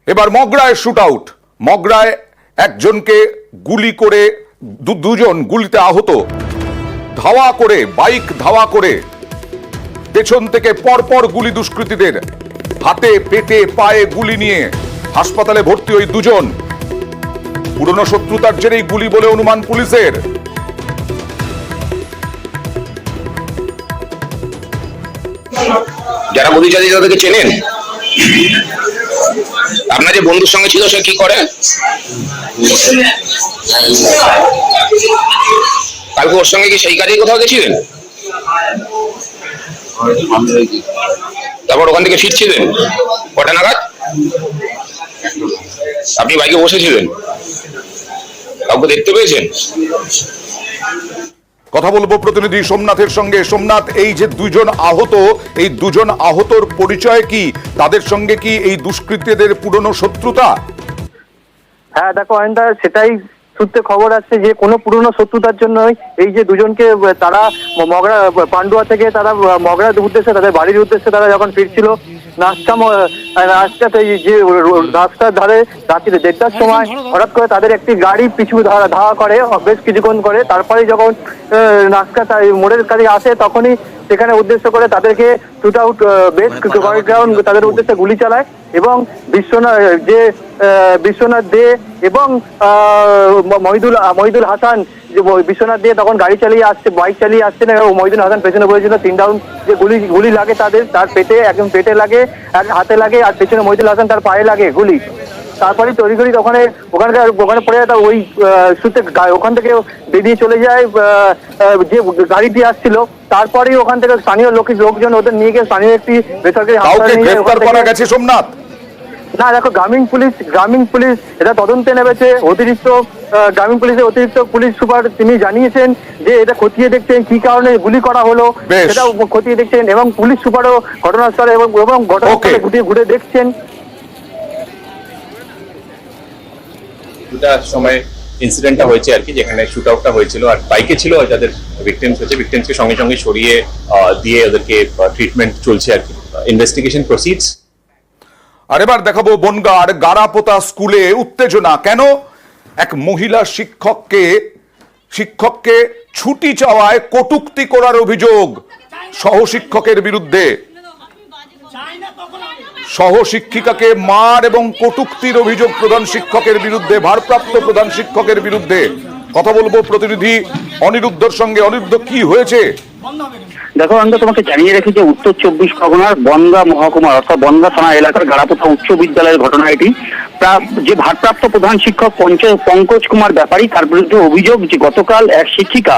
এবার মগরায় shoot out. মগরায় একজনকে গুলি করে দুজন গুলিতে আহত। ধাওয়া করে বাইক ধাওয়া করে পেছন থেকে পরপর গুলি দুষ্কৃতীদের, হাতে পেটে পায়ে গুলি নিয়ে হাসপাতালে ভর্তি ওই দুজন। পুরনো শত্রুতার জেরেই গুলি বলে অনুমান পুলিশের। যারা গুলি চালিয়ে তাদেরকে চেনেন? আপনার যে বন্ধুর সঙ্গে ছিল সে কি করে? কালকে ওর সঙ্গে কি সেই কাজে কোথাও গেছিলেন? তারপর ওখান থেকে ফিরছিলেন কটা নাগাদ? আপনি বাইকে বসেছিলেন, কাউকে দেখতে পেয়েছেন? কথা বলবো প্রতিনিধি সোমনাথের সঙ্গে। সোমনাথ, এই যে দুজন আহত, এই দুজন আহতর পরিচয় কি? তাদের সঙ্গে কি এই দুষ্কৃতীদের পুরনো শত্রুতা? হ্যাঁ দেখো অয়নদা, সেটাই সূত্রে খবর আসছে যে কোনো পুরনো শত্রুতার জন্যই এই যে দুজনকে তারা মগরা পান্ডুয়া থেকে তারা মগরার উদ্দেশ্যে, তাদের বাড়ির উদ্দেশ্যে তারা যখন ফিরছিল রাস্তাতে যে রাস্তার ধারে রাত্রিতে 1:30টার সময় হঠাৎ করে তাদের একটি গাড়ি পিছু ধাওয়া করে বেশ কিছুক্ষণ করে। তারপরে যখন নাস্কা মোড়ের কাছে আসে তখনই সেখানে উদ্দেশ্য করে তাদেরকে শুট আউট বেশ কয়েকরাউন্ড তাদের উদ্দেশ্যে গুলি চালায় এবং বিশ্বনাথ দে এবং মহিদুল হাসান, যে বিশ্বনাথ দে তখন গাড়ি চালিয়ে আসছে, বাইক চালিয়ে আসছে না, মহিদুল হাসান পেছনে বসেছিল। 3 রাউন্ড যে গুলি লাগে তার পেটে, একদম পেটে লাগে, হাতে লাগে, আর পেছনে মহিদুল হাসান তার পায়ে লাগে গুলি। তারপরে তৈরি করি ওখানে পড়ে যায়। ওই সূত্রে ওখান থেকে বেরিয়ে চলে যায় যে গাড়িটি আসছিল। তারপরেই ওখান থেকে স্থানীয় লোকজন ওদের নিয়ে গিয়ে স্থানীয় একটি বেসরকারি হাসপাতালে। সোমনাথ, না দেখো, গ্রামীণ পুলিশ এটা তদন্তে নেমেছে। গ্রামীণ পুলিশের অতিরিক্ত পুলিশ সুপার তিনি জানিয়েছেন যে এটা খতিয়ে দেখছেন কি কারণে গুলি করা হলো, সেটাও খতিয়ে দেখছেন এবং পুলিশ সুপারও ঘটনাস্থলে এবং ঘটনাস্থলে ঘুরে দেখছেন। দুটার সময় ইনসিডেন্টটা হয়েছে আর কি, যেখানে শুট আউটটা হয়েছিল আর বাইকে ছিল যাদের ভিকটিমস হয়েছে, ভিকটিমসকে সঙ্গে সঙ্গে সরিয়ে দিয়ে ওদেরকে ট্রিটমেন্ট চলছে আর কি, ইনভেস্টিগেশন প্রসিডস। আর এবার দেখাবো বনগাঁর গারাপোতা স্কুলে উত্তেজনা। কেন? এক মহিলা শিক্ষককে ছুটি চাওয়ায় কটূক্তি করার অভিযোগ সহশিক্ষকের বিরুদ্ধে। সহশিক্ষিকাকে মার এবং কটূক্তির অভিযোগ প্রধান শিক্ষকের বিরুদ্ধে, ভারপ্রাপ্ত প্রধান শিক্ষকের বিরুদ্ধে। কথা বলবো প্রতিনিধি অনিরুদ্ধর সঙ্গে। অনিরুদ্ধ, কি হয়েছে? দেখো আমরা তোমাকে জানিয়ে রেখেছি, উত্তর 24 পরগনার বনগাঁ মহকুমার অর্থাৎ বনগাঁ থানা এলাকার গারাপোতা উচ্চ বিদ্যালয়ের ঘটনা এটি। যে ভারপ্রাপ্ত প্রধান শিক্ষক পঙ্কজ কুমার ব্যাপারী, তার বিরুদ্ধে অভিযোগ যে গতকাল এক শিক্ষিকা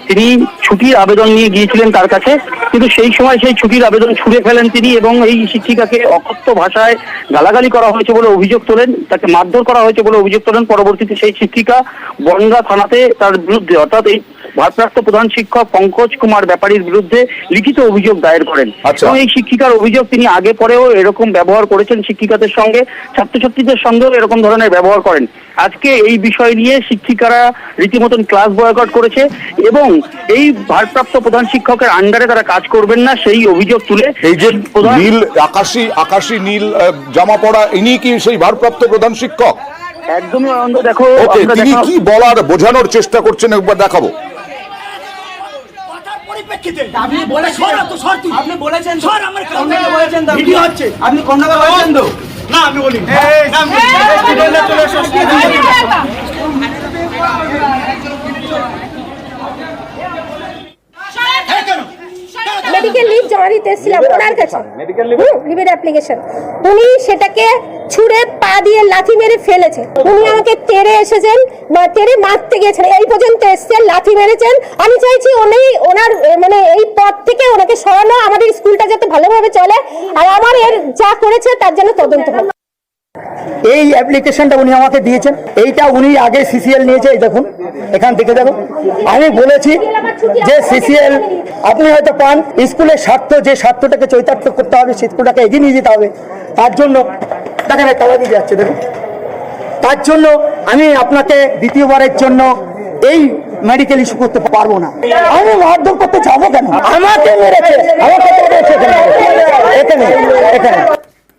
তিনি ছুটির আবেদন নিয়ে গিয়েছিলেন তার কাছে, কিন্তু সেই সময় সেই ছুটির আবেদন ছুঁড়ে ফেলেন তিনি এবং এই শিক্ষিকাকে অকথ্য ভাষায় গালাগালি করা হয়েছে বলে অভিযোগ তোলেন, তাকে মারধর করা হয়েছে বলে অভিযোগ তোলেন। পরবর্তীতে সেই শিক্ষিকা বনগাঁ থানাতে তার বিরুদ্ধে অর্থাৎ এই ভারপ্রাপ্ত প্রধান শিক্ষক পঙ্কজ কুমার ব্যাপারীর বিরুদ্ধে লিখিত অভিযোগ দায়ের করেন। এবং এই শিক্ষিকার অভিযোগ তিনি আগে পরেও এরকম ব্যবহার করেছেন, শিক্ষিকাদের সঙ্গে ছাত্রছাত্রীদের সঙ্গেও এরকম ধরনের ব্যবহার করেন। আজকে এই বিষয় নিয়ে শিক্ষিকারা রীতিমতন ক্লাস বয়কট করেছে এবং এই ভারপ্রাপ্ত প্রধান শিক্ষকের আন্ডারে তারা কাজ করবেন না সেই অভিযোগ তুলে। এই যে নীল আকাশি নীল জামা পড়া, ইনি কি সেই ভারপ্রাপ্ত প্রধান শিক্ষক? একদমই আনন্দ। দেখো তিনি কি বলার বোঝানোর চেষ্টা করছেন একবার দেখাবো। আপনি বলেছেন স্যার, আমার কন্যাকে বলেছেন ভিডিও হচ্ছে, আপনি কন্যাকে বলেছেন তো? না আমি বলি মেডিকেল লিভ জমা দিতে এসেছিলাম ওনার কাছে, লিভের অ্যাপ্লিকেশন। উনি সেটাকে ছুঁড়ে পা দিয়ে লাথি মেরে ফেলেছে। উনি আমাকে তেড়ে এসেছেন, তেড়ে মারতে গিয়েছেন, এই পর্যন্ত এসেছেন, লাথি মেরেছেন। আমি চাইছি ওনার মানে এই পদ থেকে ওনাকে সরানো, আমাদের স্কুলটা যাতে ভালোভাবে চলে আর আমার এর যা করেছে তার জন্য তদন্ত হবে। এই অ্যাপ্লিকেশনটা উনি আমাকে দিয়েছেন, এইটা উনি আগে সিসিএল নিয়েছে। এই দেখুন, এখান থেকে দেখো, আমি বলেছি যে সিসিএল আপনি হয়তো পান, স্কুলের স্বার্থ, যে স্বার্থটাকে চরিতার্থ করতে হবে, স্কুলটাকে এগিয়ে নিয়ে যেতে হবে, তার জন্য দেখেন তালা দিয়ে যাচ্ছে, দেখুন, তার জন্য আমি আপনাকে দ্বিতীয়বারের জন্য এই মেডিকেল ইস্যু করতে পারবো না। আমি মারধর করতে যাবো কেন? আমাকে মেরেছে, আমাকে এখানে